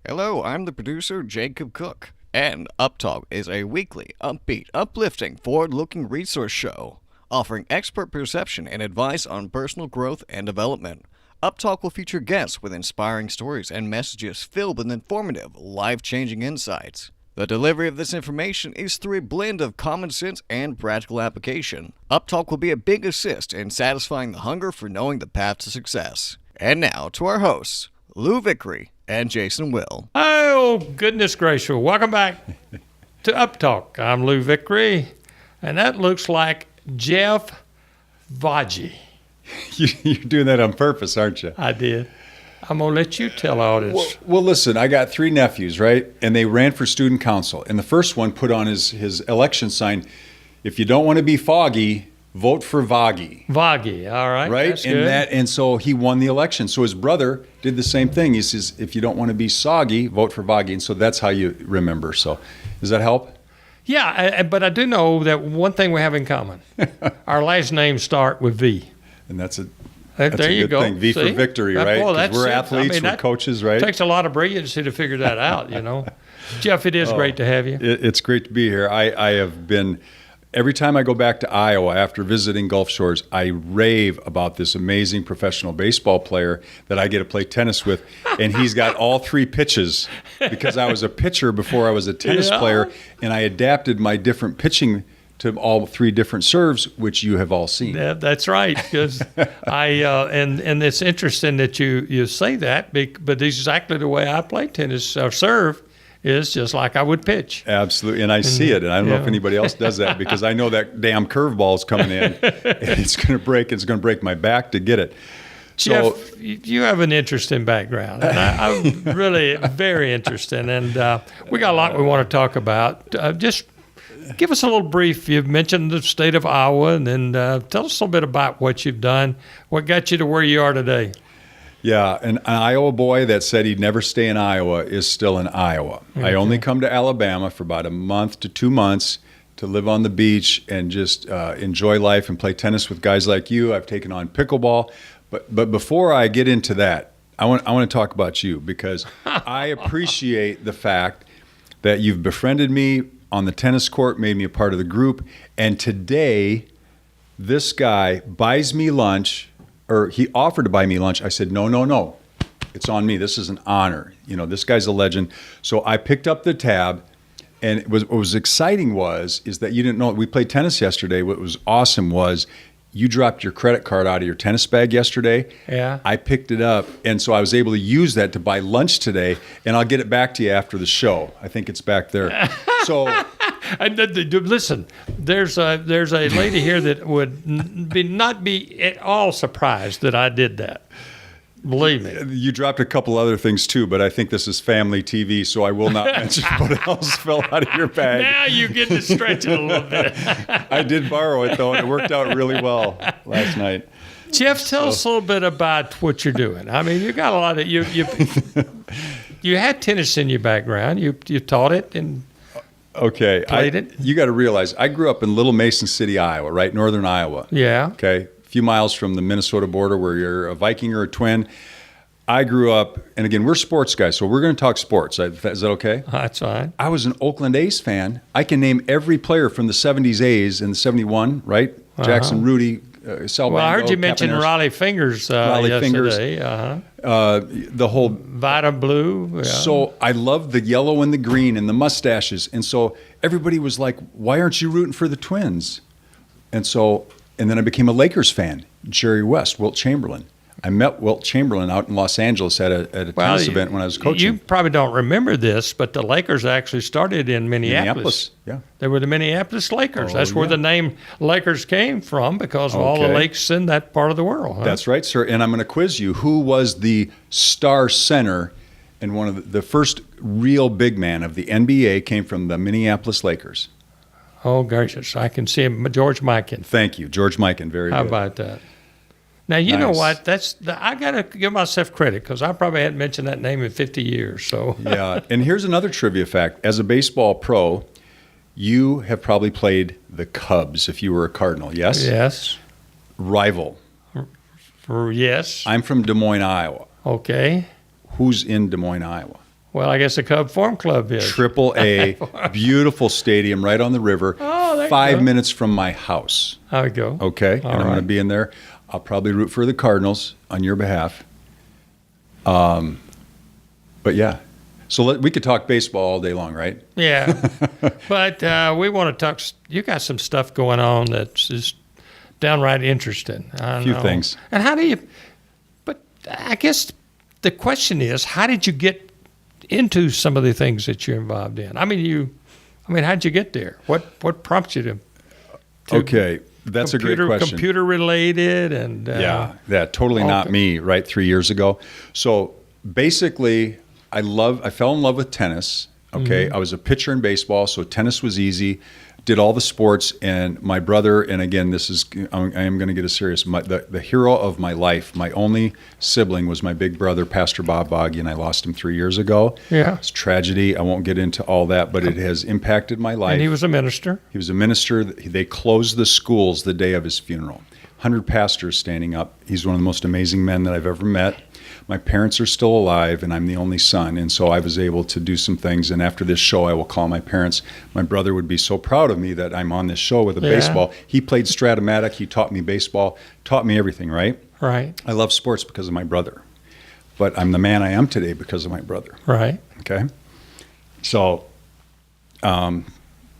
Hello, I'm the producer, Jacob Cook, and UpTalk is a weekly, upbeat, uplifting, forward-looking resource show offering expert perception and advice on personal growth and development. UpTalk will feature guests with inspiring stories and messages filled with informative, life-changing insights. The delivery of this information is through a blend of common sense and practical application. UpTalk will be a big assist in satisfying the hunger for knowing the path to success. And now to our hosts, Lou Vickery and Jason Will. Oh, goodness gracious. Welcome back to UpTalk. I'm Lou Vickery, and that looks like Jeff Vaage. You're doing that on purpose, aren't you? I did. I'm going to let you tell all this. Well, listen, I got 3 nephews, right? And they ran for student council. And the first one put on his election sign, if you don't want to be foggy, vote for Vaage. Vaage, all right. Right? That's good. And so he won the election. So his brother did the same thing. He says, if you don't want to be soggy, vote for Vaage. And so that's how you remember. So does that help? Yeah, but I do know that one thing we have in common. Our last names start with V. And that's a There good you go. thing. V See? for victory, right? Well, 'Cause that's we're it. athletes, we're coaches, right? It takes a lot of brilliance to figure that out, you know. Jeff, it is great to have you. It's great to be here. I have been, every time I go back to Iowa after visiting Gulf Shores, I rave about this amazing professional baseball player that I get to play tennis with. And he's got all 3 pitches because I was a pitcher before I was a tennis player. And I adapted my different pitching to all 3 different serves, which you have all seen. Yeah, that's right. Because and it's interesting that you say that, but exactly the way I play tennis or serve is just like I would pitch. Absolutely, and I see it, and I don't know if anybody else does that because I know that damn curveball is coming in, and it's going to break. It's going to break my back to get it. So, Jeff, you have an interesting background, and I'm really very interested, and we got a lot we want to talk about. Just give us a little brief. You've mentioned the state of Iowa, and then tell us a little bit about what you've done, what got you to where you are today. yeah, an Iowa boy that said he'd never stay in Iowa is still in Iowa. Okay. I only come to Alabama for about a month to 2 months to live on the beach and just enjoy life and play tennis with guys like you. I've taken on pickleball. But before I get into that, I want to talk about you because I appreciate the fact that you've befriended me on the tennis court, made me a part of the group, and today this guy buys me lunch, or he offered to buy me lunch. I said, no, it's on me. This is an honor. You know, this guy's a legend. So I picked up the tab, and what was exciting is that you didn't know. We played tennis yesterday. What was awesome was you dropped your credit card out of your tennis bag yesterday. Yeah. I picked it up, and so I was able to use that to buy lunch today, and I'll get it back to you after the show. I think it's back there. So, listen, there's a lady here that would not be at all surprised that I did that. Believe me. You dropped a couple other things too, but I think this is family TV, so I will not mention what else fell out of your bag. Now you get to stretch it a little bit. I did borrow it though, and it worked out really well last night. Jeff, tell us a little bit about what you're doing. I mean, you got a lot of you had tennis in your background. You taught it and played it. You got to realize I grew up in Little Mason City, Iowa, right, northern Iowa. Yeah. Okay. Few miles from the Minnesota border where you're a Viking or a Twin. I grew up, and again, we're sports guys, so we're going to talk sports. Is that okay? That's fine. I was an Oakland A's fan. I can name every player from the 70s A's and the 71, right? Jackson, Rudy, Sal Well, I Bando, heard you mention Captain Riley Fingers yesterday. the whole Vita Blue. Yeah. So I loved the yellow and the green and the mustaches. And so everybody was like, why aren't you rooting for the Twins? And then I became a Lakers fan. Jerry West, Wilt Chamberlain. I met Wilt Chamberlain out in Los Angeles at a tennis event when I was coaching. You probably don't remember this, but the Lakers actually started in Minneapolis. Yeah. They were the Minneapolis Lakers. That's where the name Lakers came from because of all the lakes in that part of the world. Huh? That's right, sir. And I'm going to quiz you. Who was the star center and one of the first real big man of the NBA came from the Minneapolis Lakers? Oh, gracious. I can see him, George Mikan. Thank you. George Mikan. Very good. How about that? Now, you know what? I got to give myself credit because I probably hadn't mentioned that name in 50 years. So yeah. And here's another trivia fact. As a baseball pro, you have probably played the Cubs if you were a Cardinal, yes? Yes. Rival. Yes. I'm from Des Moines, Iowa. Okay. Who's in Des Moines, Iowa? Well, I guess the Cub Farm Club is. Triple A, beautiful stadium right on the river. Oh, there you 5 go. minutes from my house. There we go. Okay, All and I'm going to right. be in there. I'll probably root for the Cardinals on your behalf. But yeah, so we could talk baseball all day long, right? Yeah, but we want to talk. You got some stuff going on that's just downright interesting. A few things. And how do you? But I guess the question is, how did you get into some of the things that you're involved in? I mean, how'd you get there? What prompted you to Okay, that's a great question. Computer related and Yeah, totally not okay. me. Right, 3 years ago. So basically, I fell in love with tennis. Okay, I was a pitcher in baseball, so tennis was easy. Did all the sports, and my brother, and again, I am going to get a serious. The hero of my life, my only sibling, was my big brother, Pastor Bob Vaage, and I lost him 3 years ago. Yeah. It's tragedy. I won't get into all that, but it has impacted my life. and he was a minister. He was a minister. They closed the schools the day of his funeral. 100 pastors standing up. He's one of the most amazing men that I've ever met. My parents are still alive, and I'm the only son, and so I was able to do some things. And after this show, I will call my parents. My brother would be so proud of me that I'm on this show with a baseball. He played Stratomatic. He taught me baseball, taught me everything, right? Right. I love sports because of my brother, but I'm the man I am today because of my brother. Right. Okay, so I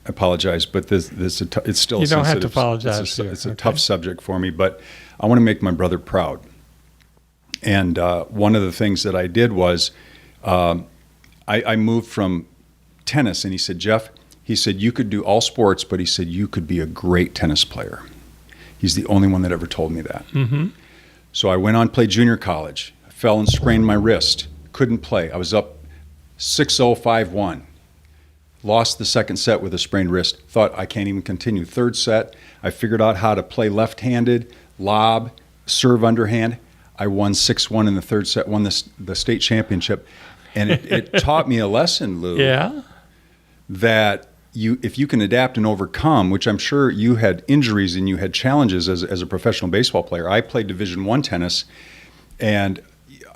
apologize, but it's still You a don't have to sensitive- apologize here, It's a okay? tough subject for me, but I want to make my brother proud. And one of the things that I did was I moved from tennis, and he said, Jeff, he said, you could do all sports, but he said, you could be a great tennis player. He's the only one that ever told me that. Mm-hmm. So I went on to play junior college, fell and sprained my wrist, couldn't play. I was up 6-0, 5-1. Lost the second set with a sprained wrist. Thought I can't even continue. Third set, I figured out how to play left-handed, lob, serve underhand. I won 6-1 in the third set, won the state championship. And it taught me a lesson, Lou, Yeah. that if you can adapt and overcome, which I'm sure you had injuries and you had challenges as a professional baseball player. I played Division I tennis, and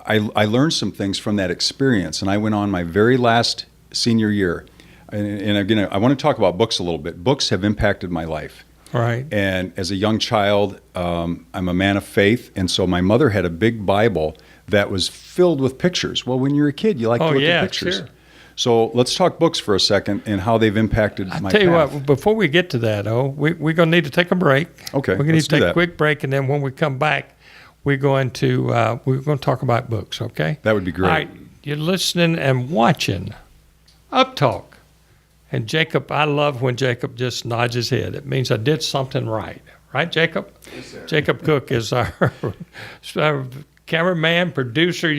I learned some things from that experience. And I went on my very last senior year. And again, I want to talk about books a little bit. Books have impacted my life. Right. And as a young child, I'm a man of faith. And so my mother had a big Bible that was filled with pictures. Well, when you're a kid, you like to look at pictures. Sure. So let's talk books for a second and how they've impacted my Tell you path. what, before we get to that, we're going to need to take a break. Okay, We're going to need let's to take do a that. quick break, and then when we come back, we're going to talk about books, okay? That would be great. All right, you're listening and watching UpTalk. And Jacob, I love when Jacob just nods his head. It means I did something right. Right, Jacob? Yes, sir. Jacob Cook is our cameraman, producer,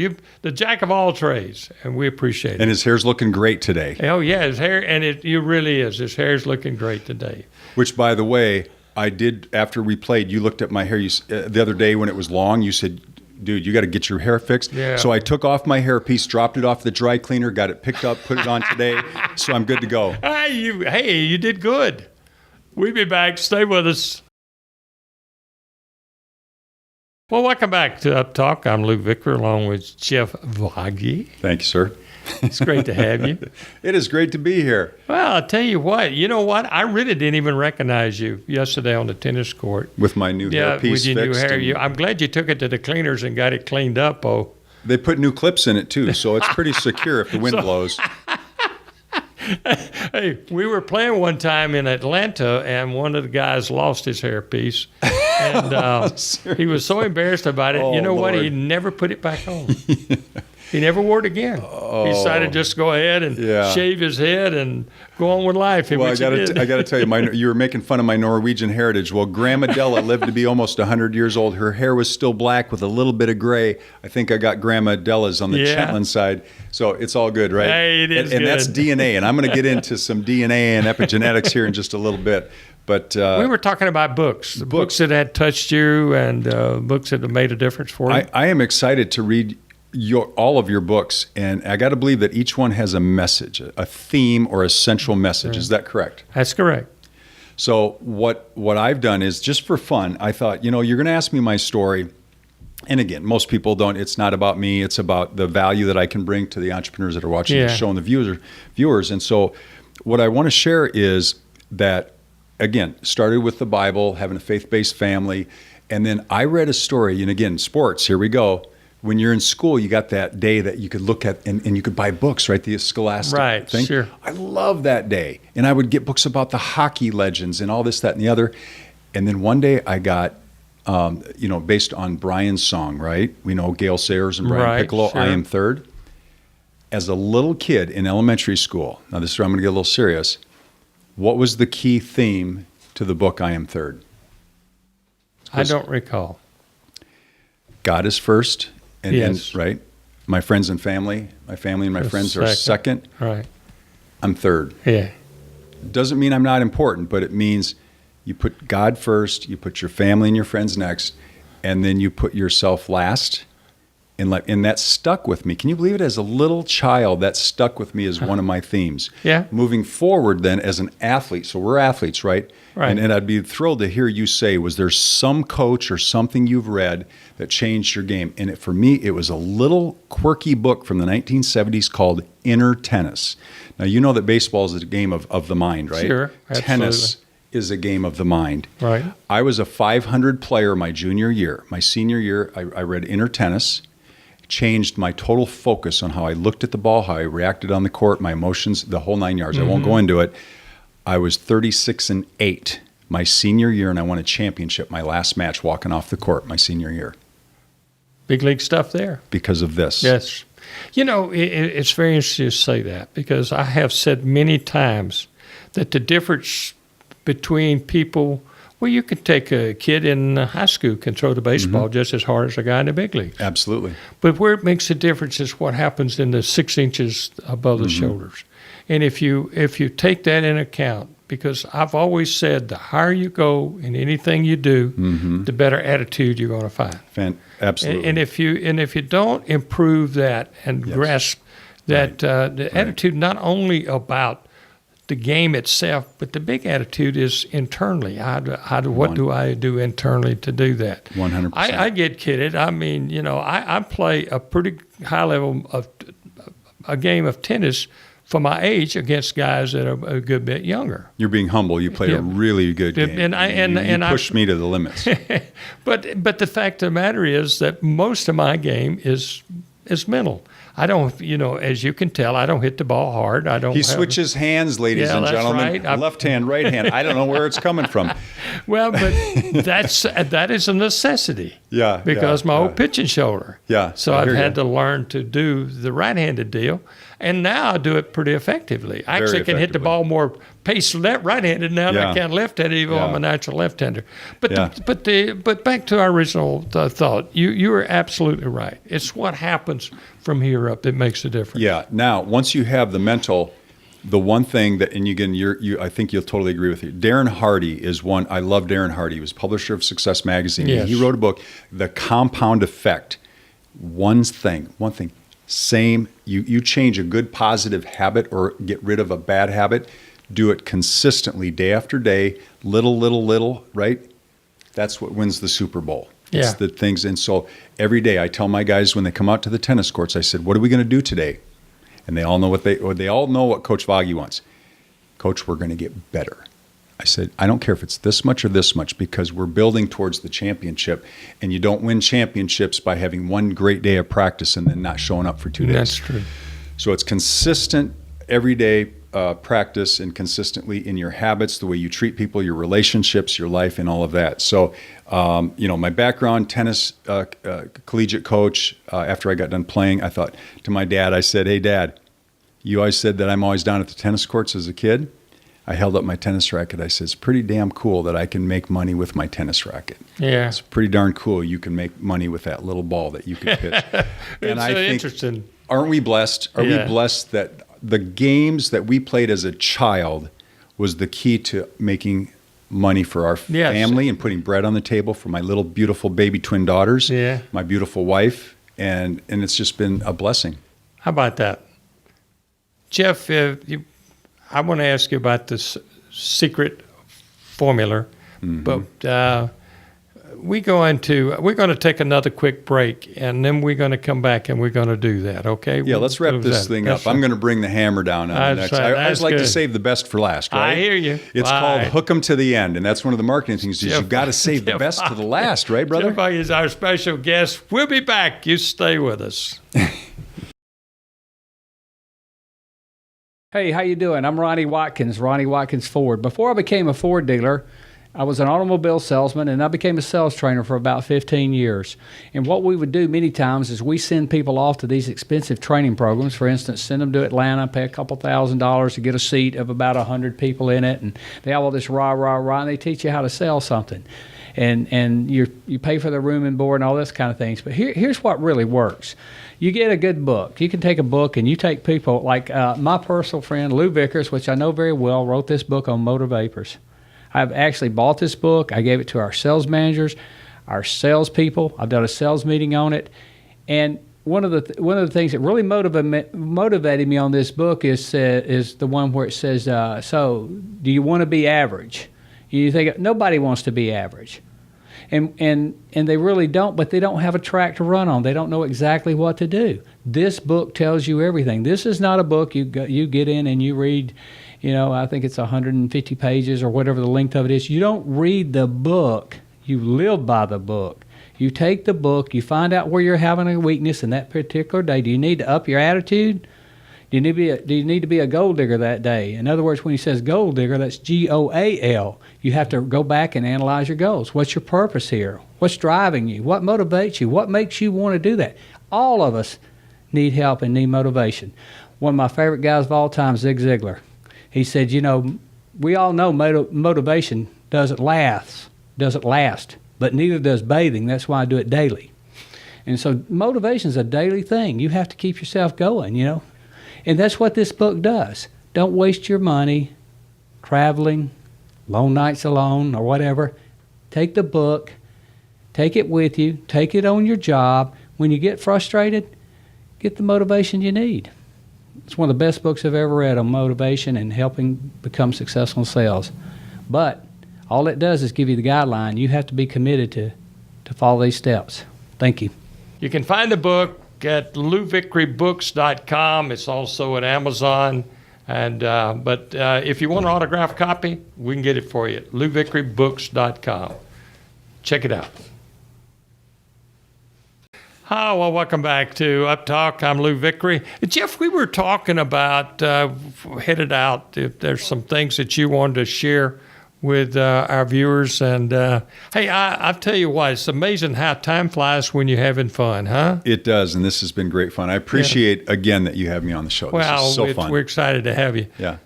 the jack of all trades, and we appreciate it. And his hair's looking great today, Oh, yeah, his hair, and it really is. His hair's looking great today. which, by the way, I did after we played. You looked at my hair the other day when it was long. You said, dude, you got to get your hair fixed. Yeah. So I took off my hairpiece, dropped it off the dry cleaner, got it picked up, put it on today. So I'm good to go. Hey, you did good. We'll be back. Stay with us. Well, welcome back to Up Talk. I'm Lou Vicker along with Jeff Vaage. Thank you, sir. It's great to have you. It is great to be here. Well, I'll tell you what. You know what? I really didn't even recognize you yesterday on the tennis court. With my new hairpiece with your new fixed. hair. and I'm glad you took it to the cleaners and got it cleaned up. Oh, They put new clips in it, too, so it's pretty secure if the wind blows. hey, we were playing one time in Atlanta, and one of the guys lost his hairpiece. And he was so embarrassed about it. Oh, You know what? He Lord. never put it back on. He never wore it again. He decided just to go ahead and Yeah. shave his head and go on with life. Well, I which he did. got to tell you, you were making fun of my Norwegian heritage. Well, Grandma Della lived to be almost 100 years old. Her hair was still black with a little bit of gray. I think I got Grandma Della's on the Yeah. Shetland side. So it's all good, right? Hey, it is and that's good. DNA. And I'm going to get into some DNA and epigenetics here in just a little bit. But we were talking about books, the books that had touched you and books that have made a difference for you. I am excited to read all of your books, and I got to believe that each one has a message, a theme or a central message. Is that correct? That's correct. So what I've done is, just for fun, I thought, you're going to ask me my story, And again, most people don't. It's not about me. It's about the value that I can bring to the entrepreneurs that are watching the show and the viewers. And so what I want to share is that, again, started with the Bible, having a faith-based family. And then I read a story, and again, sports, here we go. When you're in school, you got that day that you could look at and you could buy books, right? The Scholastic thing. Sure. I love that day. And I would get books about the hockey legends and all this, that, and the other. And then one day I got, based on Brian's song, right? We know Gail Sayers and Brian Piccolo, sure. I Am Third. As a little kid in elementary school, now this is where I'm going to get a little serious, what was the key theme to the book I Am Third? I don't recall. God is first. And, yes. Right? My friends and family, my family and my friends are second. Right. I'm third. Yeah. Doesn't mean I'm not important, but it means you put God first, you put your family and your friends next, and then you put yourself last. And that stuck with me. Can you believe it? As a little child, that stuck with me as one of my themes. Yeah. Moving forward then as an athlete, so we're athletes, right? Right. And I'd be thrilled to hear you say, was there some coach or something you've read that changed your game? And for me, it was a little quirky book from the 1970s called Inner Tennis. Now, you know that baseball is a game of the mind, right? Sure, absolutely. Tennis is a game of the mind. Right. I was a 500 player my junior year. My senior year, I read Inner Tennis. Changed my total focus on how I looked at the ball, how I reacted on the court, my emotions, the whole 9 yards. I won't go into it. I was 36-8 my senior year, and I won a championship my last match walking off the court my senior year. Big league stuff there. Because of this. Yes. It's very interesting to say that, because I have said many times that the difference between people, well, you could take a kid in high school can throw the baseball just as hard as a guy in the big league. Absolutely. But where it makes a difference is what happens in the 6 inches above the shoulders. And if you take that in account, because I've always said the higher you go in anything you do, the better attitude you're going to find. Absolutely. And if you don't improve that and grasp that the attitude not only about the game itself, but the big attitude is internally. What do I do internally to do that? 100%. I get kidded. I mean, I play a pretty high level of a game of tennis for my age against guys that are a good bit younger. You're being humble. You played a really good game. And you pushed me to the limits. But the fact of the matter is that most of my game is mental. I don't, as you can tell, I don't hit the ball hard. He switches hands, ladies and gentlemen. Right. Left hand, right hand. I don't know where it's coming from. Well, but that is a necessity. Yeah. Because my old pitching shoulder. Yeah. So I've had to learn to do the right-handed deal, and now I do it pretty effectively. I actually can hit the ball more pace right-handed now than I can left-handed, even though I'm a natural left-hander. But back to our original thought, you are absolutely right. It's what happens from here up that makes a difference. Yeah. Now, once you have the mental, the one thing that, and again, I think you'll totally agree with you. Darren Hardy is one. I love Darren Hardy. He was publisher of Success Magazine. Yes. He wrote a book, The Compound Effect. One thing. Same. You change a good positive habit or get rid of a bad habit. Do it consistently, day after day, little, right? That's what wins the Super Bowl. It's the things. And so every day I tell my guys when they come out to the tennis courts, I said, what are we going to do today? And they all know what Coach Vaage wants. Coach, we're going to get better. I said, I don't care if it's this much or this much, because we're building towards the championship, and you don't win championships by having one great day of practice and then not showing up for 2 days. That's true. So it's consistent everyday practice, and consistently in your habits, the way you treat people, your relationships, your life, and all of that. So, my background, tennis, collegiate coach, after I got done playing, I thought to my dad, I said, hey, Dad, you always said that I'm always down at the tennis courts as a kid. I held up my tennis racket. I said, it's pretty damn cool that I can make money with my tennis racket. Yeah. It's pretty darn cool you can make money with that little ball that you can pitch. And I think, interesting. Aren't we blessed? Are we blessed that the games that we played as a child was the key to making money for our family and putting bread on the table for my little beautiful baby twin daughters, my beautiful wife, and it's just been a blessing. How about that? Jeff, I want to ask you about this secret formula, but we're going to take another quick break, and then we're going to come back and we're going to do that. Okay? Yeah, let's wrap this thing up. I'm going to bring the hammer down on the next. I always like to save the best for last, right? I hear you. It's called hook 'em to the end, and that's one of the marketing things. Is you've got to save the best to the last, right, brother? Jeff Vaage is our special guest. We'll be back. You stay with us. Hey, how you doing? I'm Ronnie Watkins Ford. Before I became a Ford dealer, I was an automobile salesman, and I became a sales trainer for about 15 years. And what we would do many times is we send people off to these expensive training programs. For instance, send them to Atlanta, pay a couple $1,000s to get a seat of about 100 people in it, and they have all this rah, rah, rah, and they teach you how to sell something. And you pay for the room and board and all this kind of things. But here's what really works. You get a good book. You can take a book and you take people like my personal friend Lou Vickers, which I know very well, wrote this book on motor vapors. I've actually bought this book. I gave it to our sales managers, our salespeople. I've done a sales meeting on it. And one of the things that really motivated me on this book is the one where it says, so do you want to be average? You think nobody wants to be average. And they really don't, but they don't have a track to run on. They don't know exactly what to do. This book tells you everything. This is not a book you get in and you read, I think it's 150 pages or whatever the length of it is. You don't read the book. You live by the book. You take the book, you find out where you're having a weakness in that particular day. Do you need to up your attitude? Do you need to be a gold digger that day? In other words, when he says gold digger, that's G-O-A-L. You have to go back and analyze your goals. What's your purpose here? What's driving you? What motivates you? What makes you want to do that? All of us need help and need motivation. One of my favorite guys of all time, Zig Ziglar, he said, we all know motivation doesn't last, but neither does bathing. That's why I do it daily. And so motivation is a daily thing. You have to keep yourself going, And that's what this book does. Don't waste your money traveling, long nights alone, or whatever. Take the book, take it with you, take it on your job. When you get frustrated, get the motivation you need. It's one of the best books I've ever read on motivation and helping become successful in sales. But all it does is give you the guideline. You have to be committed to follow these steps. Thank you. You can find the book at louvictorybooks.com. It's also at Amazon. But if you want an autographed copy, we can get it for you at louvictorybooks.com. Check it out. Hi, well, welcome back to UpTalk. I'm Lou Vickery. Jeff, we were talking about, headed out, if there's some things that you wanted to share with our viewers. And, hey, I'll tell you what, it's amazing how time flies when you're having fun, huh? It does, and this has been great fun. I appreciate, again, that you have me on the show. Well, this is so fun. We're excited to have you. Yeah.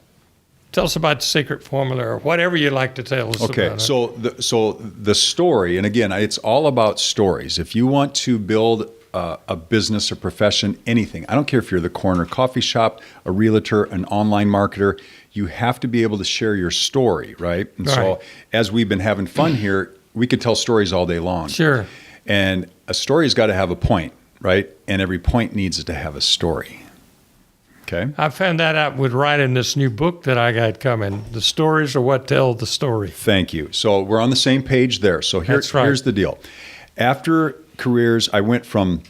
Tell us about the secret formula or whatever you'd like to tell us about it. Okay, so the story, and again, it's all about stories. If you want to build a business, a profession, anything, I don't care if you're the corner coffee shop, a realtor, an online marketer, you have to be able to share your story, right? And so as we've been having fun here, we could tell stories all day long. Sure. And a story's got to have a point, right? And every point needs to have a story. Okay. I found that out with writing this new book that I got coming. The stories are what tell the story. Thank you. So we're on the same page there. So here's the deal. After careers, I went from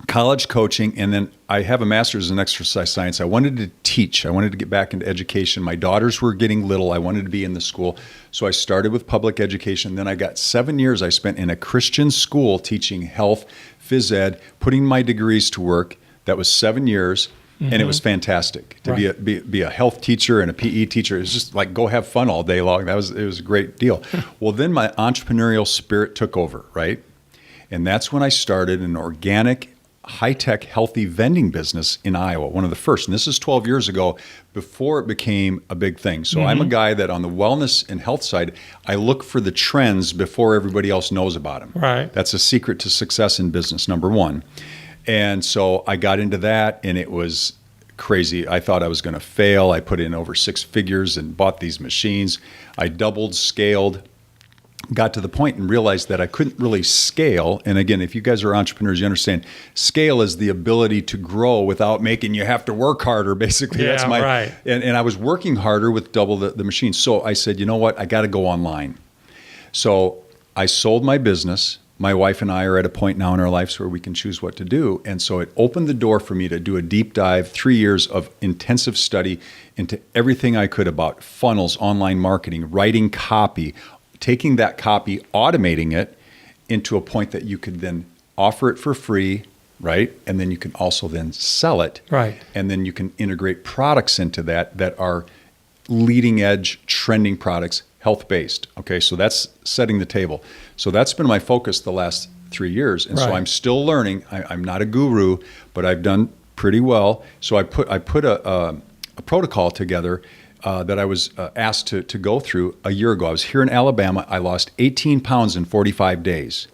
college coaching, and then I have a master's in exercise science. I wanted to teach. I wanted to get back into education. My daughters were getting little. I wanted to be in the school. So I started with public education. Then I got 7 years I spent in a Christian school teaching health, phys ed, putting my degrees to work. That was 7 years. Mm-hmm. And it was fantastic to be a health teacher and a PE teacher. It was just like go have fun all day long. It was a great deal. Well, then my entrepreneurial spirit took over, right? And that's when I started an organic, high-tech, healthy vending business in Iowa, one of the first. And this is 12 years ago, before it became a big thing. So I'm a guy that on the wellness and health side, I look for the trends before everybody else knows about them. Right. That's a secret to success in business, number one. And so I got into that, and it was crazy. I thought I was going to fail. I put in over 6 figures and bought these machines. I doubled, scaled, got to the point and realized that I couldn't really scale. And again, if you guys are entrepreneurs, you understand scale is the ability to grow without making you have to work harder, basically. Yeah, that's my right. And I was working harder with double the machines. So I said, you know what? I got to go online. So I sold my business. My wife and I are at a point now in our lives where we can choose what to do. And so it opened the door for me to do a deep dive, 3 years of intensive study into everything I could about funnels, online marketing, writing copy, taking that copy, automating it into a point that you could then offer it for free, right? And then you can also then sell it. Right. And then you can integrate products into that are leading edge, trending products, health-based. Okay, so that's setting the table. So that's been my focus the last 3 years. And so Right. I'm still learning. I'm not a guru, but I've done pretty well. So I put a protocol together that I was asked to go through a year ago. I was here in Alabama. I lost 18 pounds in 45 days.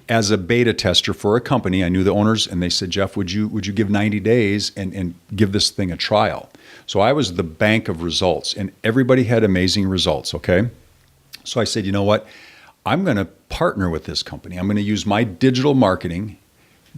As a beta tester for a company. I knew the owners, and they said, Jeff, would you give 90 days and give this thing a trial? So I was the bank of results, and everybody had amazing results, okay? So I said, you know what? I'm going to partner with this company. I'm going to use my digital marketing,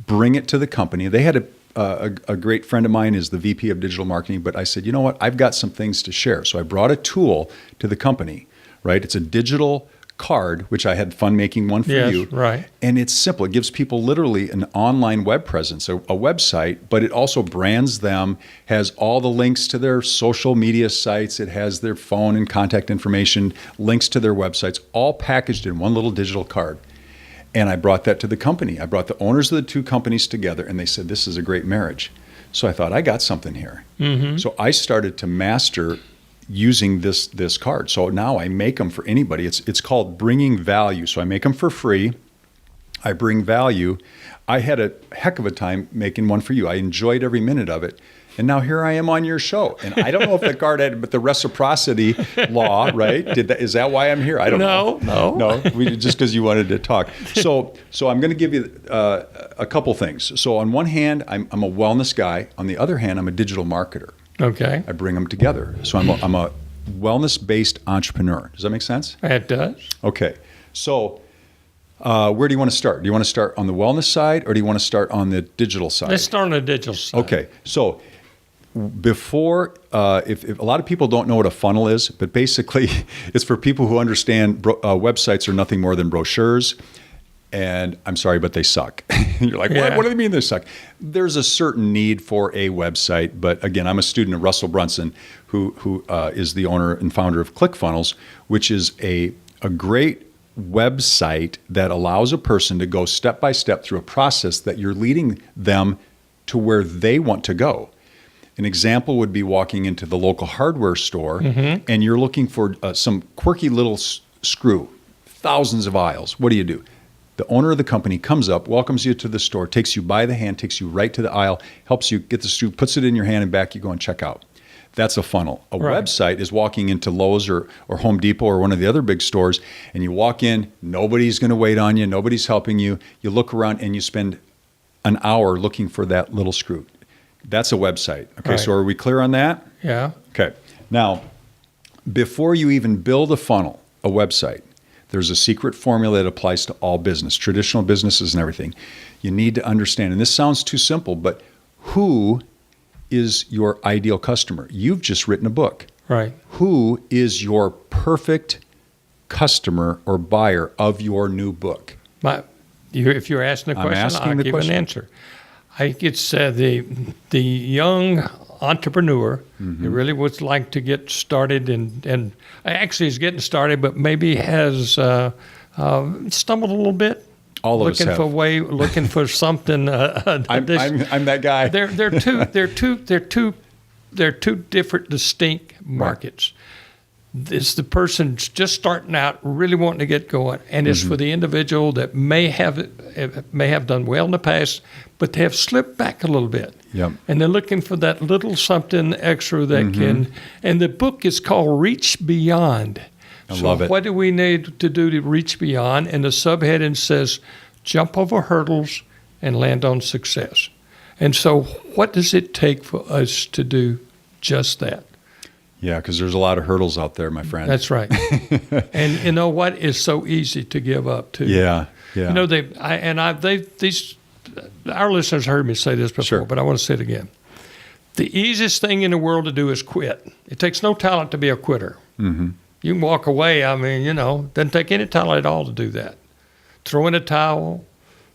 bring it to the company. They had a great friend of mine is the VP of digital marketing, but I said, you know what? I've got some things to share. So I brought a tool to the company, right? It's a digital card, which I had fun making one for Yes, you. right. And it's simple. It gives people literally an online web presence, a website, but it also brands them, has all the links to their social media sites. It has their phone and contact information, links to their websites, all packaged in one little digital card. And I brought that to the company. I brought the owners of the two companies together, and they said, this is a great marriage. So I thought, I got something here. Mm-hmm. So I started to master using this card. So now I make them for anybody. It's called bringing value. So I make them for free. I bring value. I had a heck of a time making one for you. I enjoyed every minute of it. And now here I am on your show. And I don't know if the card had, but the reciprocity law, right? Is that why I'm here? I don't know. No, just because you wanted to talk. So I'm going to give you a couple things. So on one hand, I'm a wellness guy. On the other hand, I'm a digital marketer. Okay. I bring them together. So I'm a wellness-based entrepreneur. Does that make sense? It does. Okay. So where do you want to start? Do you want to start on the wellness side, or do you want to start on the digital side? Let's start on the digital side. Okay. So before, if a lot of people don't know what a funnel is, but basically it's for people who understand websites are nothing more than brochures. And I'm sorry, but they suck. You're like, Yeah. what do they mean they suck? There's a certain need for a website. But again, I'm a student of Russell Brunson, who is the owner and founder of ClickFunnels, which is a great website that allows a person to go step by step through a process that you're leading them to where they want to go. An example would be walking into the local hardware store, and you're looking for some quirky little screw, thousands of aisles. What do? The owner of the company comes up, welcomes you to the store, takes you by the hand, takes you right to the aisle, helps you get the screw, puts it in your hand, and back you go and check out. That's a funnel. A Right. website is walking into Lowe's or Home Depot or one of the other big stores, and you walk in, nobody's going to wait on you, nobody's helping you. You look around and you spend an hour looking for that little screw. That's a website. Okay, Right. so are we clear on that? Yeah. Okay. Now, before you even build a funnel, a website, there's a secret formula that applies to all business, traditional businesses and everything. You need to understand, and this sounds too simple, but who is your ideal customer? You've just written a book. Right. Who is your perfect customer or buyer of your new book? If you're asking a I'm question, asking I'll the give question. an answer. I think it's the young entrepreneur Mm-hmm. who really would like to get started and actually is getting started, but maybe has stumbled a little bit. All of us looking have. looking for something. I'm that guy. They're two different distinct markets. It's the person just starting out, really wanting to get going, and it's for the individual that may have done well in the past, but they have slipped back a little bit. Yep. And they're looking for that little something extra that can. And the book is called Reach Beyond. I love it. What do we need to do to reach beyond? And the subheading says, jump over hurdles and land on success. And so, what does it take for us to do just that? Yeah, because there's a lot of hurdles out there, my friend. That's right. And you know what? It's so easy to give up too. Yeah. You know, our listeners heard me say this before, Sure. but I want to say it again. The easiest thing in the world to do is quit. It takes no talent to be a quitter. You can walk away. I mean, doesn't take any talent at all to do that. Throw in a towel,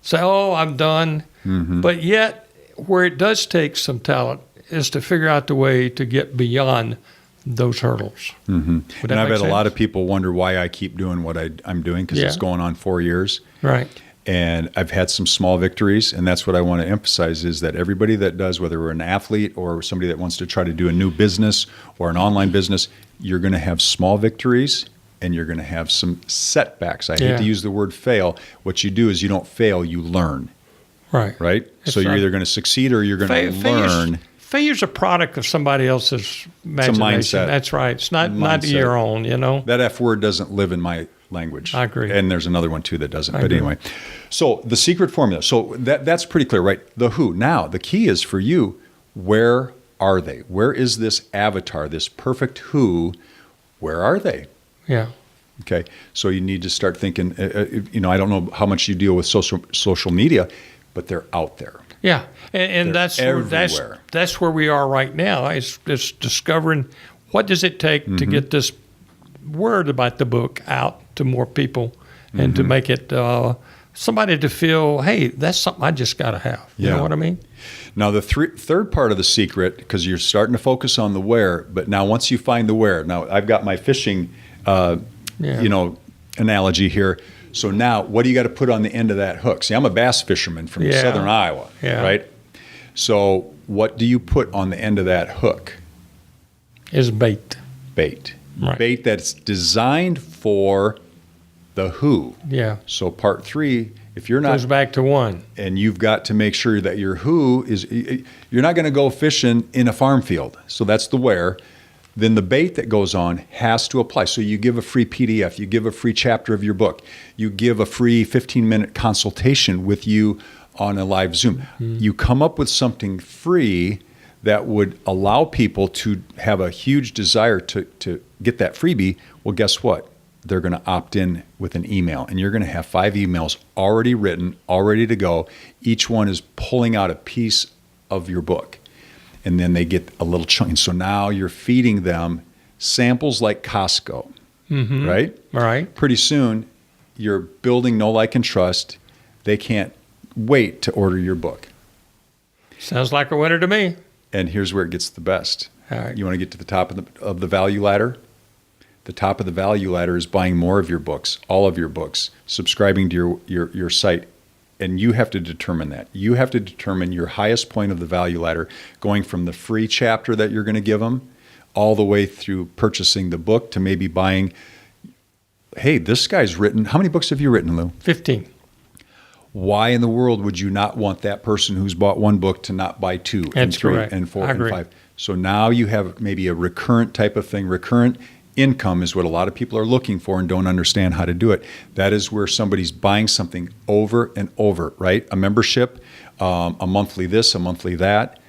say, "Oh, I'm done." Mm-hmm. But yet, where it does take some talent is to figure out the way to get beyond those hurdles. Mm-hmm. Would And that I've make had a lot sense? of people wonder why I keep doing what I'm doing, because it's Yeah. going on 4 years. Right. And I've had some small victories, and that's what I want to emphasize is that everybody that does, whether we're an athlete or somebody that wants to try to do a new business or an online business, you're going to have small victories and you're going to have some setbacks. I hate Yeah. to use the word fail. What you do is you don't fail, you learn, Right. right? That's So you're right. either going to succeed or you're going to learn. Failure's a product of somebody else's imagination. mindset. That's right. It's not Mindset. your own, That F word doesn't live in my language. I agree. And there's another one too that doesn't. I But agree. anyway, so the secret formula. So that's pretty clear, right? The who. Now the key is for you. Where are they? Where is this avatar? This perfect who? Where are they? Yeah. Okay. So you need to start thinking. I don't know how much you deal with social media, but they're out there. Yeah, and They're that's everywhere. that's where we are right now. It's discovering what does it take to get this word about the book out to more people, and to make it somebody to feel, hey, that's something I just got to have. You Yeah. know what I mean? Now, the third part of the secret, because you're starting to focus on the where, but now once you find the where, now I've got my fishing, analogy here. So now, what do you got to put on the end of that hook? See, I'm a bass fisherman from Yeah. southern Iowa, Yeah. right? So what do you put on the end of that hook? Is bait. Bait. Right. Bait that's designed for the who. Yeah, So part 3, if you're not goes back to one. and you've got to make sure that your who is, you're not going to go fishing in a farm field. So that's the where. Then the bait that goes on has to apply. So you give a free PDF, you give a free chapter of your book, you give a free 15-minute consultation with you on a live Zoom. You come up with something free that would allow people to have a huge desire to get that freebie. Well, guess what? They're going to opt in with an email, and you're going to have 5 emails already written, all ready to go. Each one is pulling out a piece of your book, and then they get a little chunk. And so now you're feeding them samples like Costco, right? All right. Pretty soon, you're building know, like, and trust. They can't wait to order your book. Sounds like a winner to me. And here's where it gets the best. All right. You want to get to the top of the value ladder? The top of the value ladder is buying more of your books, all of your books, subscribing to your site. And you have to determine that. You have to determine your highest point of the value ladder, going from the free chapter that you're going to give them all the way through purchasing the book to maybe buying, hey, this guy's written, how many books have you written, Lou? 15. Why in the world would you not want that person who's bought one book to not buy 2 and That's 3 correct. and 4 I and agree. 5? So now you have maybe a recurrent type of thing. Recurrent income is what a lot of people are looking for and don't understand how to do it. That is where somebody's buying something over and over, right? A membership, a monthly this, a monthly that.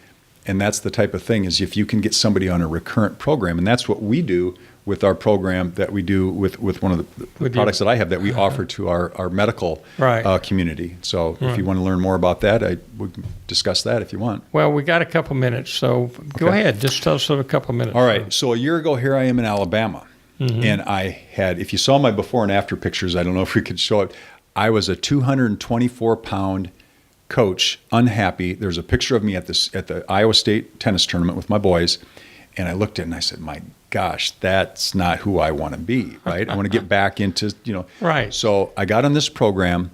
And that's the type of thing is if you can get somebody on a recurrent program, and that's what we do with our program that we do with one of the With products you. that I have that we offer to our medical Right. community. So if you want to learn more about that, we can discuss that if you want. Well, we got a couple minutes, so go Okay. ahead. Just tell us in a couple minutes. All right. So a year ago, here I am in Alabama. And I had, if you saw my before and after pictures, I don't know if we could show it. I was a 224-pound coach, unhappy. There's a picture of me at the Iowa State tennis tournament with my boys. And I looked at it and I said, my gosh, that's not who I want to be, right? I want to get back into, Right. So I got on this program.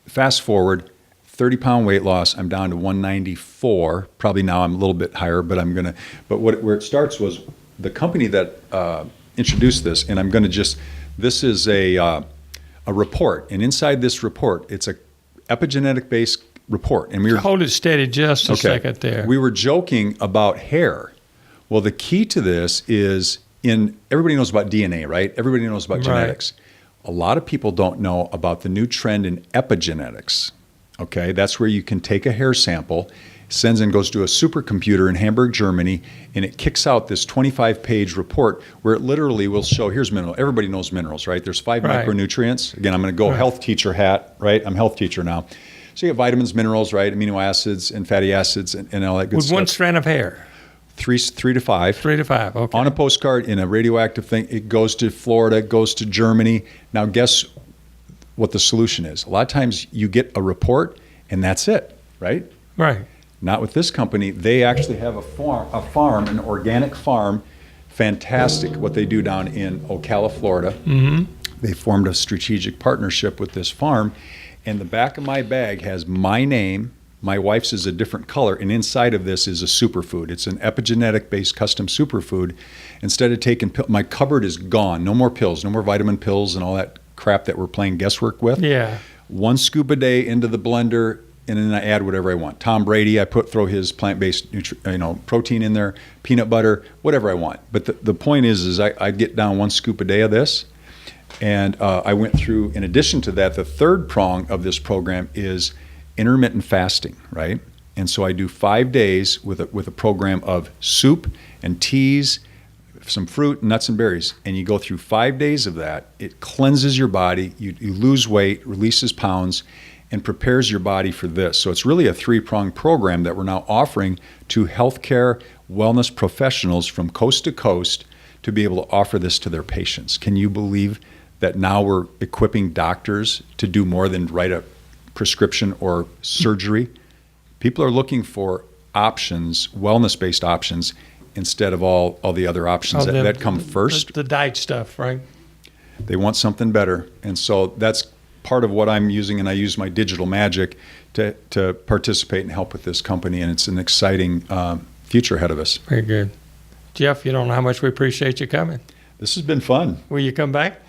Fast forward, 30-pound weight loss. I'm down to 194. Probably now I'm a little bit higher, but where it starts was the company that introduced this, and I'm going to this is a report, and inside this report, it's a epigenetic-based report, and we were Hold it steady just a second there. we were joking about hair. Well, the key to this is everybody knows about DNA, right? Everybody knows about Right. genetics. A lot of people don't know about the new trend in epigenetics. Okay, that's where you can take a hair sample, sends and goes to a supercomputer in Hamburg, Germany, and it kicks out this 25-page report where it literally will show, here's mineral. Everybody knows minerals, right? There's 5 Right. micronutrients. Again, I'm going to go health teacher hat, right? I'm health teacher now. So you have vitamins, minerals, right? Amino acids and fatty acids and all that good With stuff. one strand of hair. 3 to 5. 3 to 5. Okay. On a postcard in a radioactive thing. It goes to Florida, it goes to Germany. Now, guess what the solution is? A lot of times you get a report and that's it, right? Right. Not with this company. They actually have a farm, an organic farm. Fantastic what they do down in Ocala, Florida. Mm-hmm. They formed a strategic partnership with this farm, and the back of my bag has my name. My wife's is a different color, and inside of this is a superfood. It's an epigenetic-based custom superfood. Instead of taking my cupboard is gone. No more pills, no more vitamin pills and all that crap that we're playing guesswork with. Yeah. 1 scoop a day into the blender, and then I add whatever I want. Tom Brady, I throw his plant-based protein in there, peanut butter, whatever I want. But the point is I get down 1 scoop a day of this, and I went through, in addition to that, the third prong of this program is intermittent fasting, right? And so I do 5 days with a program of soup and teas, some fruit, nuts and berries, and you go through 5 days of that. It cleanses your body, you lose weight, releases pounds, and prepares your body for this. So it's really a 3-pronged program that we're now offering to healthcare wellness professionals from coast to coast to be able to offer this to their patients. Can you believe that now we're equipping doctors to do more than write a prescription or surgery? People are looking for options, wellness-based options, instead of all the other options that come first. The diet stuff, right? They want something better. And so that's part of what I'm using, and I use my digital magic to participate and help with this company, and it's an exciting future ahead of us. Very good. Jeff, you don't know how much we appreciate you coming. This has been fun. Will you come back?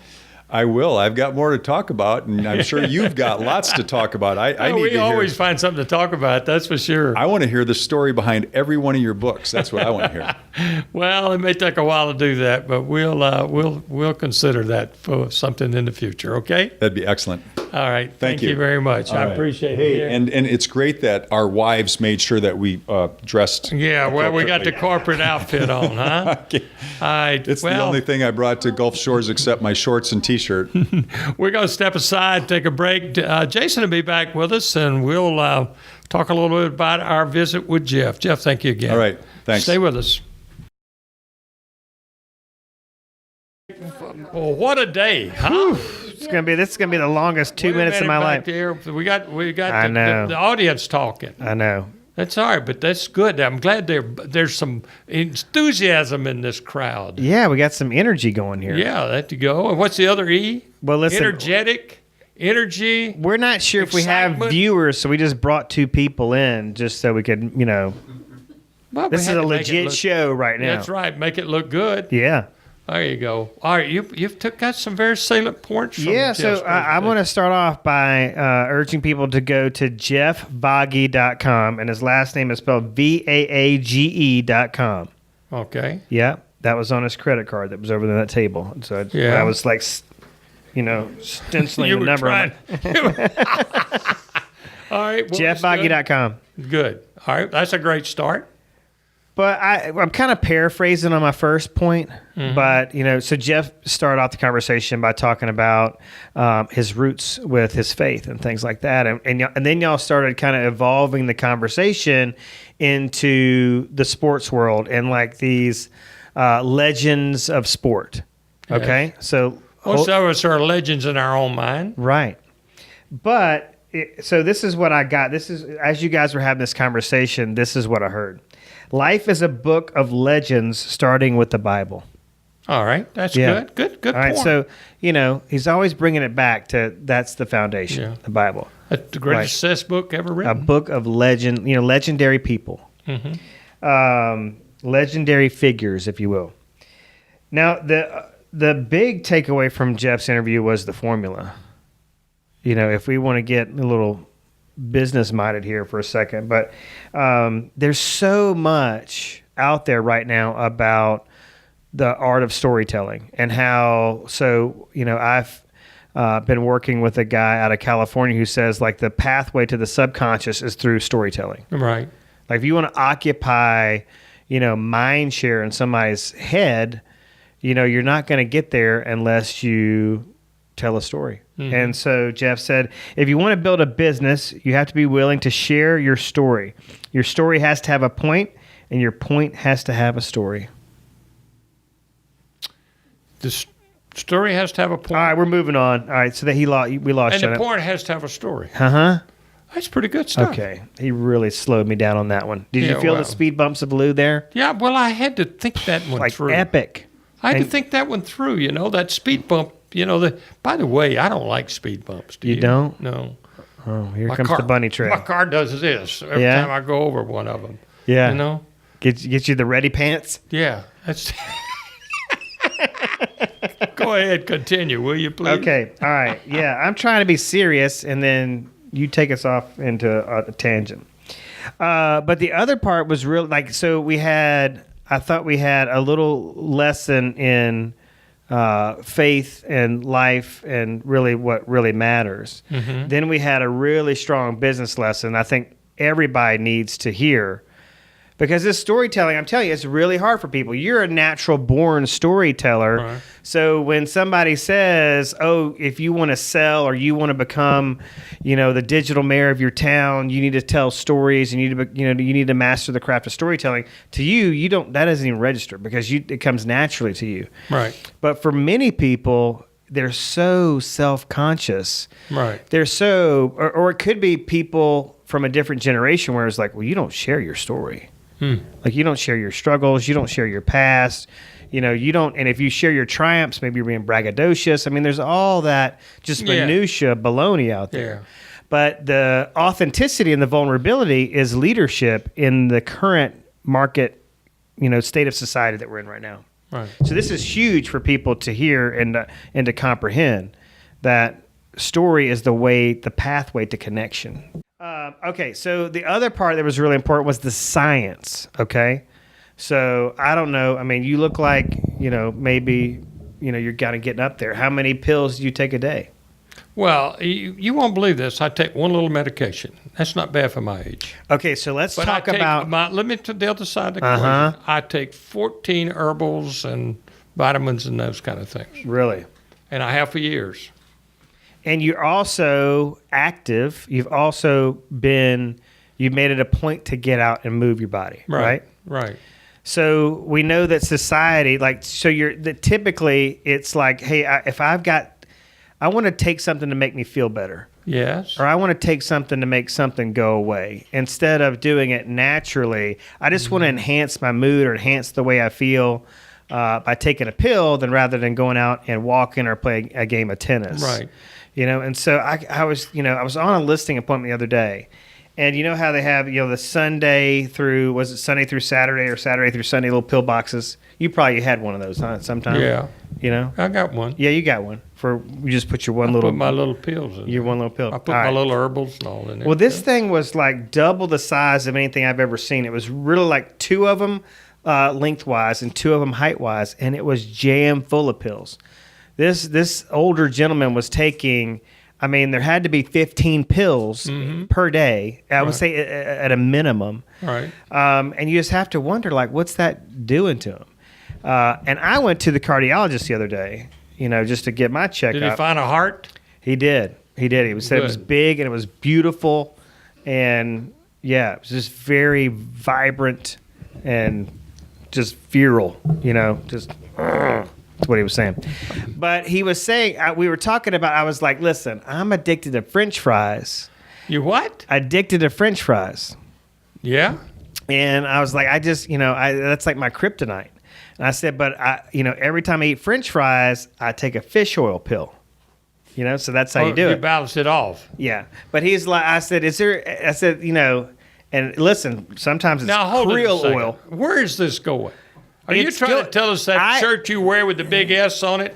I will. I've got more to talk about, and I'm sure you've got lots to talk about. I need to hear. We always find something to talk about, that's for sure. I want to hear the story behind every one of your books. That's what I want to hear. Well, it may take a while to do that, but we'll consider that for something in the future, okay? That'd be excellent. All right. Thank you very much. I appreciate it. And it's great that our wives made sure that we dressed. Yeah, well, we got the corporate outfit on, huh? Okay. All right. It's the only thing I brought to Gulf Shores except my shorts and T-shirt. We're going to step aside, take a break. Jason will be back with us, and we'll talk a little bit about our visit with Jeff. Jeff, thank you again. All right. Thanks. Stay with us. Well, what a day, huh? This is gonna be the longest 2 minutes of my life. There. We got I know. the audience talking. I know. That's all right, but that's good. I'm glad there's some enthusiasm in this crowd. Yeah, we got some energy going here. Yeah, that to go. And what's the other E? Well, listen. Energetic, energy. We're not sure if we have viewers, so we just brought 2 people in just so we could, Well, this is a legit show right now. That's right. Make it look good. Yeah. There you go. All right, you've got some very salient points. From Yeah, so I want to start off by urging people to go to jeffvaage.com, and his last name is spelled VAAGE.com. Okay. Yeah, that was on his credit card that was over that table. So I was like, stenciling the number on it. All right. jeffvaage.com. Good. All right, that's a great start. But I'm kind of paraphrasing on my first point, but so Jeff started off the conversation by talking about his roots with his faith and things like that, and then y'all started kind of evolving the conversation into the sports world and like these legends of sport. Okay, so most of us are legends in our own mind, right? But so this is what I got. This is, as you guys were having this conversation, this is what I heard. Life is a book of legends starting with the Bible. All right. That's good. Good All right. point. So, he's always bringing it back to that's the foundation, the Bible. That's the greatest success book ever written. A book of legendary people. Legendary figures, if you will. Now, the big takeaway from Jeff's interview was the formula. If we want to get a little business minded here for a second, but there's so much out there right now about the art of storytelling and how. So I've been working with a guy out of California who says like the pathway to the subconscious is through storytelling. Right. Like if you want to occupy mind share in somebody's head, you're not going to get there unless you tell a story. And so Jeff said, if you want to build a business, you have to be willing to share your story. Your story has to have a point, and your point has to have a story. The story has to have a point. All right, we're moving on. All right, so that we lost And you. the point has to have a story. Uh-huh. That's pretty good stuff. Okay. He really slowed me down on that one. Did you feel the speed bumps of Lou there? Yeah, well, I had to think that one Like through. epic. I had to think that one through, that speed bump. By the way, I don't like speed bumps. Do you? You don't? No. Oh, here comes the bunny trail. My car does this every Yeah? time I go over one of them. Yeah. Get you the ready pants? Yeah. That's Go ahead, continue, will you, please? Okay. All right. Yeah, I'm trying to be serious, and then you take us off into a tangent. But the other part was real. I thought we had a little lesson in faith and life and really what really matters. Mm-hmm. Then we had a really strong business lesson I think everybody needs to hear. Because this storytelling, I'm telling you, it's really hard for people. You're a natural born storyteller. Right. So when somebody says, oh, if you want to sell or you want to become, the digital mayor of your town, you need to tell stories and you need to master the craft of storytelling. To you, that doesn't even register because it comes naturally to you. Right. But for many people, they're so self-conscious. Right. They're so, or it could be people from a different generation where it's like, well, you don't share your story. Like you don't share your struggles, you don't share your past, you don't, and if you share your triumphs, maybe you're being braggadocious. I mean, there's all that just minutia baloney out there. Yeah. But the authenticity and the vulnerability is leadership in the current market, state of society that we're in right now. Right. So this is huge for people to hear and to comprehend that story is the pathway to connection. Okay, so the other part that was really important was the science, okay? So I don't know. I mean, you look like, maybe, you're kind of getting up there. How many pills do you take a day? Well, you won't believe this. I take one little medication. That's not bad for my age. Okay, so let's But talk about... let me to the other side of the equation. I take 14 herbals and vitamins and those kind of things. Really? And I have for years. And you're also active. You've made it a point to get out and move your body, right? Right. So we know that society, typically it's like, hey, I want to take something to make me feel better. Yes. Or I want to take something to make something go away. Instead of doing it naturally, I just want to enhance my mood or enhance the way I feel by taking a pill rather than going out and walking or playing a game of tennis. Right. And so I was on a listing appointment the other day, and you know how they have, the Sunday through Saturday or Saturday through Sunday little pill boxes? You probably had one of those, huh, sometime? Yeah. I got one. Yeah, you got one. You just put your one Put my little pills in your there. one little pill. I put my little herbals and all in there. Well, this thing was like double the size of anything I've ever seen. It was really like two of them lengthwise and two of them height-wise, and it was jam full of pills. This older gentleman was taking, there had to be 15 pills per day. I would say at a minimum. Right. And you just have to wonder, what's that doing to him? And I went to the cardiologist the other day, just to get my checkup. Did he find a heart? He did. He said it was big and it was beautiful. And, it was just very vibrant and just virile, that's what he was saying. But he was saying, we were talking about, I was like, listen, I'm addicted to French fries. You what? Addicted to French fries. Yeah. And I was like, that's like my kryptonite. And I said, but every time I eat French fries, I take a fish oil pill. So that's how you do You it. balance it off. Yeah. But he's like, I said, and listen, sometimes it's Now hold it a krill second. oil. Where is this going? Are you It's trying to go- tell us that shirt you wear with the big S on it?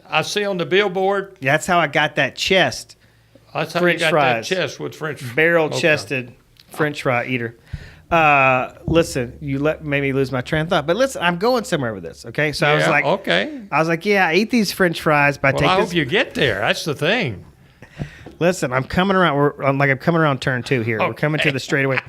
I see on the billboard. That's how I got that chest. That's how French you got fries. that chest with French fries. Barrel-chested French fry eater. Listen, made me lose my train of thought. But listen, I'm going somewhere with this, okay? So I was like, okay. I eat these French fries, but Well, I hope you get there. That's the thing. Listen, I'm coming around. I'm coming around turn 2 here. We're coming to the straightaway.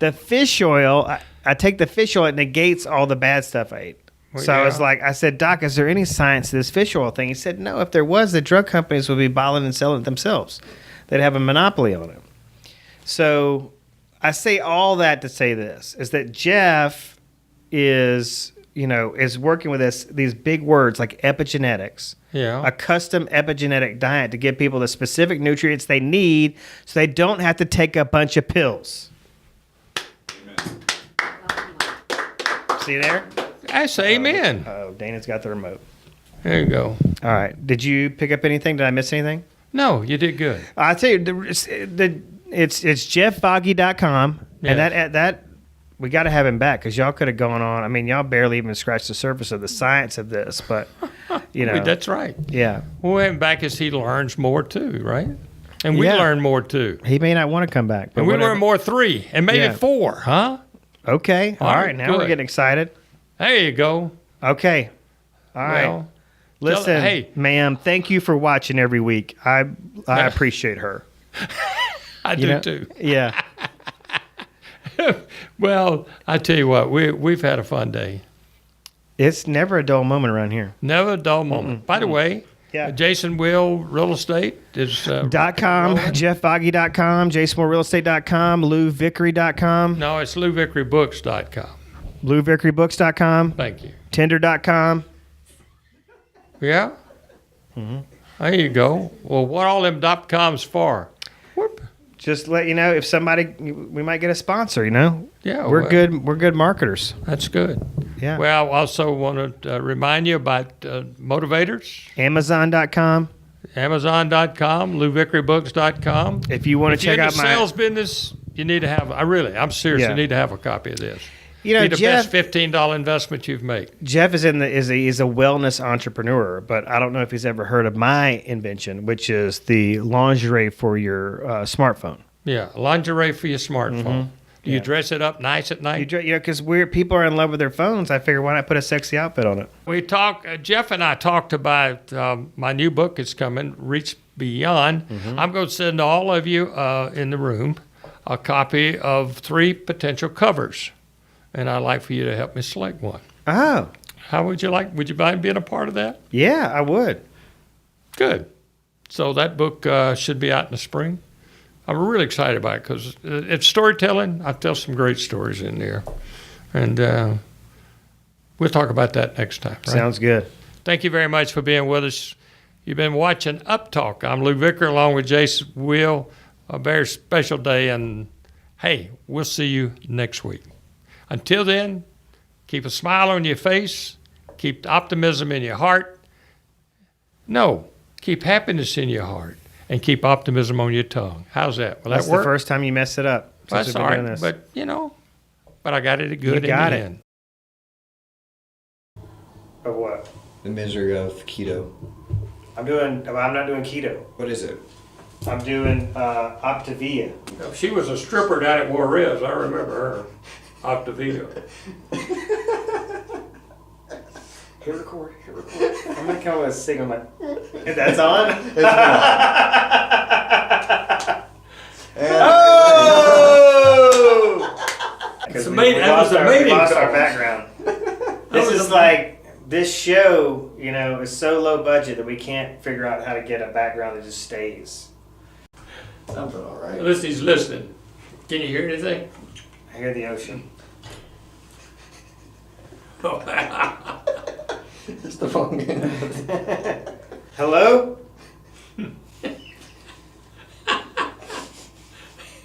The fish oil, I take the fish oil, it negates all the bad stuff I ate. Well, So yeah. I was like, I said, Doc, is there any science to this fish oil thing? He said, no, if there was, the drug companies would be bottling and selling it themselves. They'd have a monopoly on it. So I say all that to say this is that Jeff is working with these big words like epigenetics. Yeah. A custom epigenetic diet to give people the specific nutrients they need so they don't have to take a bunch of pills. See there? I say amen. Oh, Dana's got the remote. There you go. All right. Did you pick up anything? Did I miss anything? No, you did good. I tell you, it's jeffvaage.com, and that we got to have him back because y'all could have gone on. I mean, y'all barely even scratched the surface of the science of this, but That's right. Yeah. We'll have him back as he learns more too, right? And we Yeah. learn more too. He may not want to come back, but And we whatever. learn more 3 and maybe Yeah. 4, huh? Okay. All right. Now we're good. getting excited. There you go. Okay. All right. Well, Listen, hey. ma'am, thank you for watching every week. I appreciate her. I do too. Yeah. Well, I tell you what, we've had a fun day. It's never a dull moment around here. Never a dull moment. By the way, Yeah. Jason Will Real Estate is .com, rolling. jeffvaage.com, jasonmorerealestate.com, louvickery.com, No, it's louvickerybooks.com. louvickerybooks.com, Thank you. tinder.com. Yeah? There you go. Well, what all them .coms for? Whoop. Just let you know if somebody, we might get a sponsor, Yeah, We're well, good. We're good marketers. That's good. Yeah. Well, I also want to remind you about motivators, Amazon.com. Amazon.com, louvickerybooks.com. If you want If to you're check in out the my, sales business, you need to have, I'm serious, Yeah. you need to have a copy of this. you know, Be the Jeff, best $15 investment you've made. Jeff is a wellness entrepreneur, but I don't know if he's ever heard of my invention, which is the lingerie for your smartphone. Yeah, lingerie for your smartphone. Do you dress it up nice at night? Because people are in love with their phones. I figure why not put a sexy outfit on it? We talk. Jeff and I talked about my new book is coming, Reach Beyond. I'm going to send all of you in the room a copy of 3 potential covers, and I'd like for you to help me select one. Oh, How would you like? Would you mind being a part of that? yeah, I would. Good. So that book should be out in the spring. I'm really excited about it because it's storytelling. I tell some great stories in there, and we'll talk about that next time. Right? Sounds good. Thank you very much for being with us. You've been watching UpTalk. I'm Lou Vicker along with Jason Will. A very special day, and hey, we'll see you next week. Until then, keep a smile on your face, keep optimism in your heart. No, keep happiness in your heart, and keep optimism on your tongue. How's that? Will That's that work? the first time you messed it up. since That's we've all been doing right, this. but I got it good in got the it. end. Of what? The misery of keto. I'm not doing keto. What is it? I'm doing Optavia. She was a stripper down at Juarez. I remember her. Optavia. Hit record. I'm gonna come with a signal. That's on. It's amazing. That was amazing. We lost our background. This show, is so low budget that we can't figure out how to get a background that just stays. Sounds all right. Listen, he's listening. Can you hear anything? I hear the ocean. It's the phone game. Hello?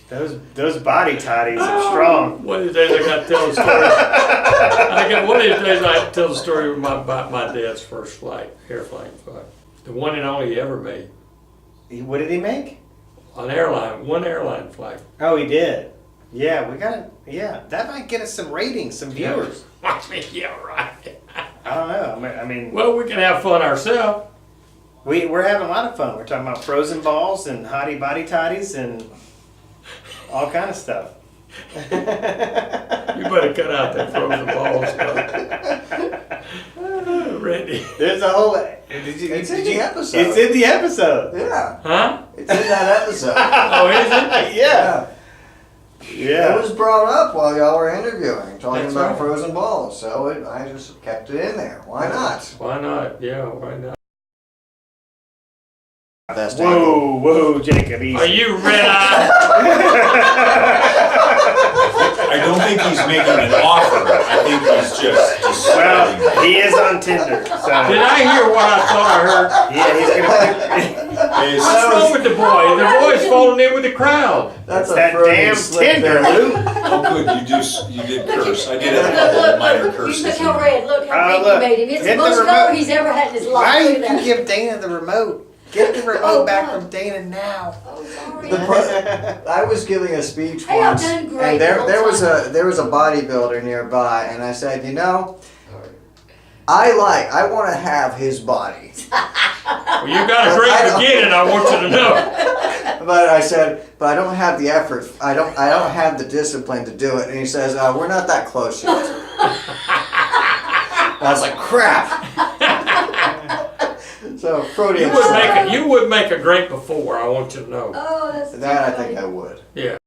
Those body toddies are strong. One of these days I got to tell the story. One of these days I have to tell the story about my dad's first airplane flight. The one and only he ever made. What did he make? One airline flight. Oh, he did. Yeah, that might get us some ratings, some viewers. Yeah, right. I don't know. I mean, Well, we can have fun ourselves. we're having a lot of fun. We're talking about frozen balls and hottie body toddies and all kind of stuff. You better cut out that frozen ball stuff. Randy. There's a whole. It's in the episode. It's in the episode. Yeah. Huh? It's in that episode. Oh, is it? Yeah. It was brought up while y'all were interviewing, talking That's about right. frozen balls. So I just kept it in there. Why not? Why not? Yeah, why not? Best angle. Whoa, Jacob, easy. Are you red-eyed? think he's making an offer. I think he's just Well, he is on Tinder. So Did I hear what I thought I heard? yeah, he's gonna. What's wrong with the boy? The boy's falling in with the crowd. That's that Freudian damn slip Tinder, there. Lou. Oh, good. You did curse. I did Look, have a couple of minor look, curses. look how red, look how big look. you made him. It's the Hit the most remote. color he's ever had in his life. Why Look did at you that. give Dana the remote? Get the remote Oh, back God. from Dana now. Oh, sorry. I was giving a speech Hey, I've once, done great and the there, whole there was time. a there was a bodybuilder nearby, and I said, I want to have his body, Well, you got a great beginning, I want you to know. but I said, but I don't have the effort. I don't have the discipline to do it. And he says, we're not that close yet. I was like, crap. So Freudian. You would make a great before, I want you to know. Oh, that's That I too think funny. I would. Yeah.